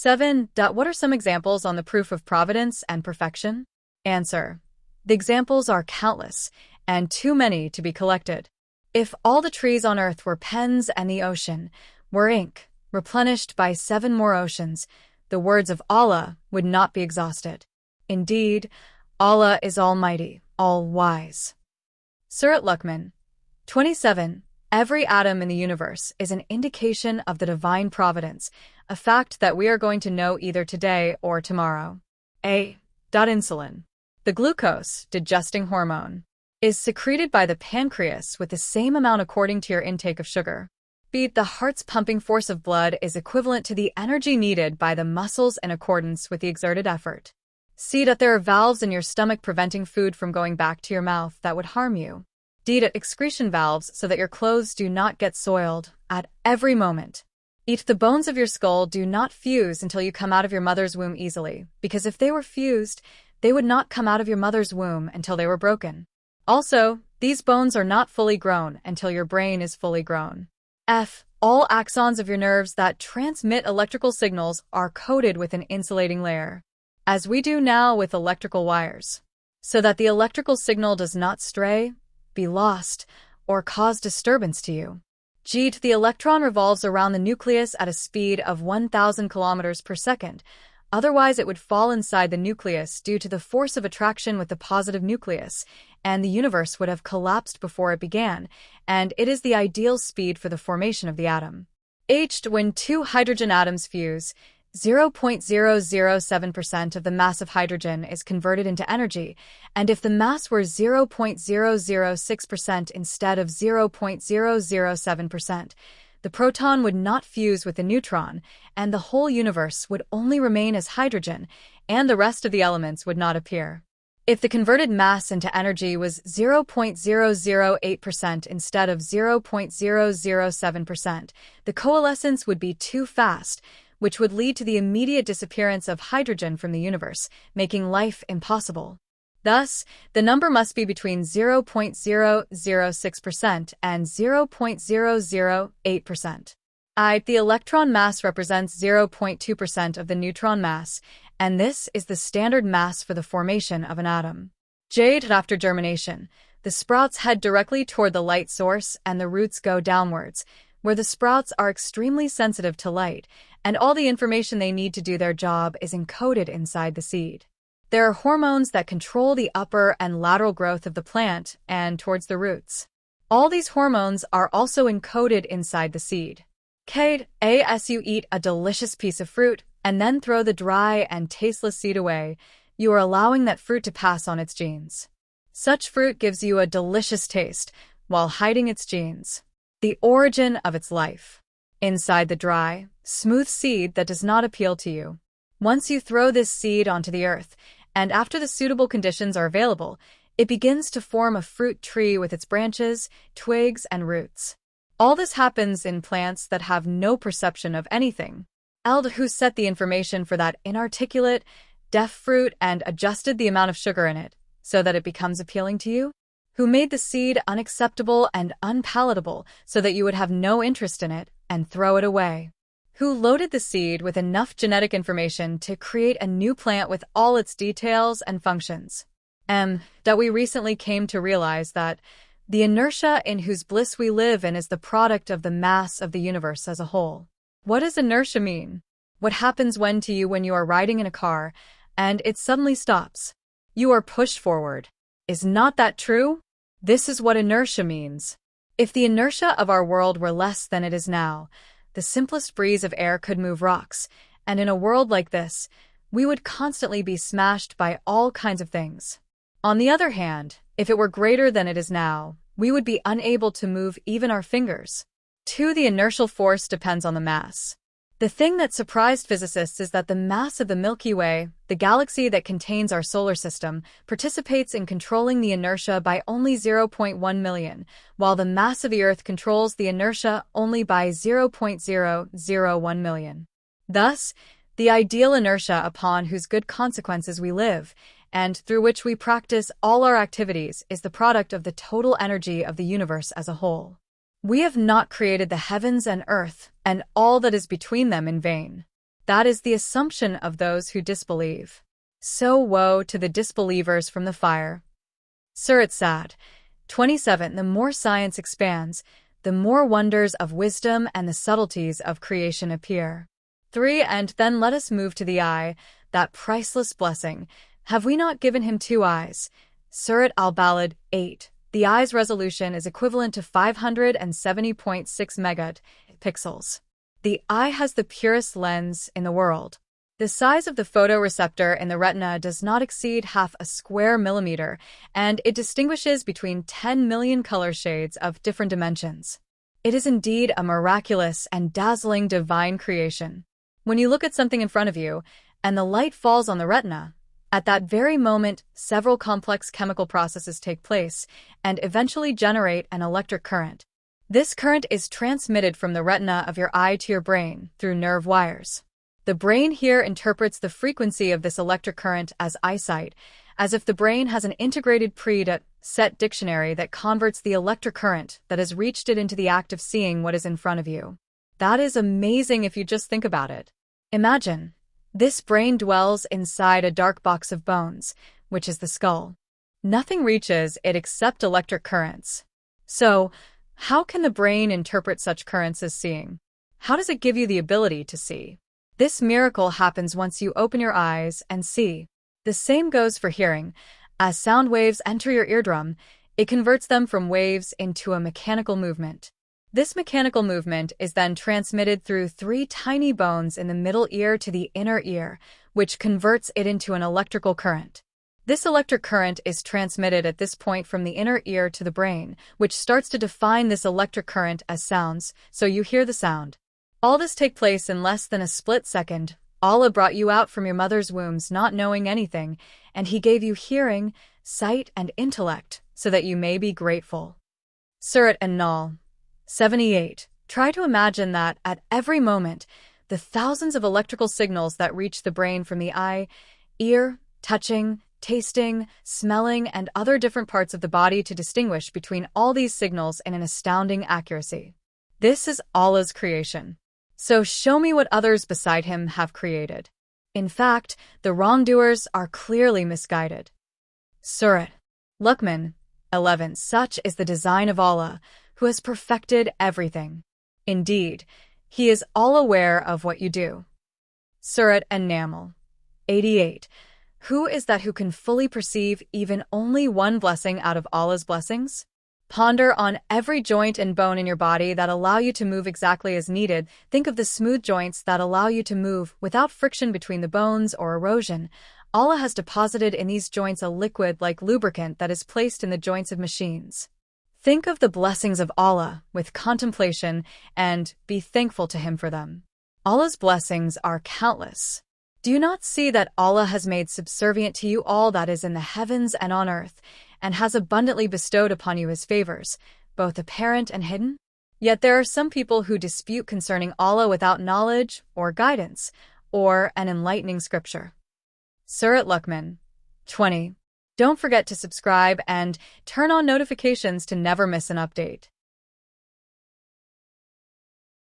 7. What are some examples on the proof of providence and perfection? Answer. The examples are countless, and too many to be collected. If all the trees on earth were pens and the ocean were ink, replenished by 7 more oceans, the words of Allah would not be exhausted. Indeed, Allah is almighty, all-wise. Surat Luqman 27. Every atom in the universe is an indication of the divine providence, a fact that we are going to know either today or tomorrow. Insulin, the glucose digesting hormone, is secreted by the pancreas with the same amount according to your intake of sugar. The heart's pumping force of blood is equivalent to the energy needed by the muscles in accordance with the exerted effort. There are valves in your stomach preventing food from going back to your mouth that would harm you. Excretion valves so that your clothes do not get soiled at every moment. The bones of your skull do not fuse until you come out of your mother's womb easily, because if they were fused, they would not come out of your mother's womb until they were broken. Also, these bones are not fully grown until your brain is fully grown. All axons of your nerves that transmit electrical signals are coated with an insulating layer, as we do now with electrical wires, so that the electrical signal does not stray, be lost, or cause disturbance to you. The electron revolves around the nucleus at a speed of 1,000 kilometers per second. Otherwise, it would fall inside the nucleus due to the force of attraction with the positive nucleus, and the universe would have collapsed before it began, and it is the ideal speed for the formation of the atom. When 2 hydrogen atoms fuse, 0.007% of the mass of hydrogen is converted into energy, and if the mass were 0.006% instead of 0.007%, the proton would not fuse with the neutron, and the whole universe would only remain as hydrogen, and the rest of the elements would not appear. If the converted mass into energy was 0.008% instead of 0.007%, the coalescence would be too fast, which would lead to the immediate disappearance of hydrogen from the universe, making life impossible. Thus, the number must be between 0.006% and 0.008%. The electron mass represents 0.2% of the neutron mass, and this is the standard mass for the formation of an atom. After germination, the sprouts head directly toward the light source and the roots go downwards, where the sprouts are extremely sensitive to light, and all the information they need to do their job is encoded inside the seed. There are hormones that control the upper and lateral growth of the plant and towards the roots. All these hormones are also encoded inside the seed. As you eat a delicious piece of fruit and then throw the dry and tasteless seed away, you are allowing that fruit to pass on its genes. Such fruit gives you a delicious taste while hiding its genes, the origin of its life, inside the dry, smooth seed that does not appeal to you. Once you throw this seed onto the earth, and after the suitable conditions are available, it begins to form a fruit tree with its branches, twigs, and roots. All this happens in plants that have no perception of anything. Who set the information for that inarticulate, deaf fruit and adjusted the amount of sugar in it so that it becomes appealing to you? Who made the seed unacceptable and unpalatable so that you would have no interest in it and throw it away? Who loaded the seed with enough genetic information to create a new plant with all its details and functions? That we recently came to realize that the inertia in whose bliss we live in is the product of the mass of the universe as a whole. What does inertia mean? What happens when you are riding in a car and it suddenly stops? You are pushed forward. Is not that true? This is what inertia means. If the inertia of our world were less than it is now, the simplest breeze of air could move rocks, and in a world like this, we would constantly be smashed by all kinds of things. On the other hand, if it were greater than it is now, we would be unable to move even our fingers. The inertial force depends on the mass. The thing that surprised physicists is that the mass of the Milky Way, the galaxy that contains our solar system, participates in controlling the inertia by only 0.1 million, while the mass of the Earth controls the inertia only by 0.001 million. Thus, the ideal inertia upon whose good consequences we live, and through which we practice all our activities, is the product of the total energy of the universe as a whole. We have not created the heavens and earth and all that is between them in vain. That is the assumption of those who disbelieve. So woe to the disbelievers from the fire. Surat Sad. 27. The more science expands, the more wonders of wisdom and the subtleties of creation appear. 3. And then let us move to the eye, that priceless blessing. Have we not given him 2 eyes? Surat al-Balad. 8. The eye's resolution is equivalent to 570.6 megapixels. The eye has the purest lens in the world. The size of the photoreceptor in the retina does not exceed half a square millimeter, and it distinguishes between 10 million color shades of different dimensions. It is indeed a miraculous and dazzling divine creation. When you look at something in front of you, and the light falls on the retina, at that very moment, several complex chemical processes take place and eventually generate an electric current. This current is transmitted from the retina of your eye to your brain through nerve wires. The brain here interprets the frequency of this electric current as eyesight, as if the brain has an integrated preset dictionary that converts the electric current that has reached it into the act of seeing what is in front of you. That is amazing if you just think about it. Imagine, this brain dwells inside a dark box of bones, which is the skull. Nothing reaches it except electric currents. So, how can the brain interpret such currents as seeing? How does it give you the ability to see? This miracle happens once you open your eyes and see. The same goes for hearing. As sound waves enter your eardrum, it converts them from waves into a mechanical movement. This mechanical movement is then transmitted through 3 tiny bones in the middle ear to the inner ear, which converts it into an electrical current. This electric current is transmitted at this point from the inner ear to the brain, which starts to define this electric current as sounds, so you hear the sound. All this takes place in less than a split second. Allah brought you out from your mother's wombs not knowing anything, and He gave you hearing, sight, and intellect, so that you may be grateful. Surat An-Nahl. 78. Try to imagine that, at every moment, the thousands of electrical signals that reach the brain from the eye, ear, touching, tasting, smelling, and other different parts of the body to distinguish between all these signals in an astounding accuracy. This is Allah's creation. So show me what others beside Him have created. In fact, the wrongdoers are clearly misguided. Surat Luqman. 11. Such is the design of Allah, who has perfected everything. Indeed, He is all aware of what you do. Surat An-Naml. 88. Who is that who can fully perceive even only one blessing out of Allah's blessings? Ponder on every joint and bone in your body that allow you to move exactly as needed. Think of the smooth joints that allow you to move without friction between the bones or erosion. Allah has deposited in these joints a liquid like lubricant that is placed in the joints of machines. Think of the blessings of Allah with contemplation and be thankful to Him for them. Allah's blessings are countless. Do you not see that Allah has made subservient to you all that is in the heavens and on earth, and has abundantly bestowed upon you His favors, both apparent and hidden? Yet there are some people who dispute concerning Allah without knowledge or guidance, or an enlightening scripture. Surat Luqman. 20. Don't forget to subscribe and turn on notifications to never miss an update.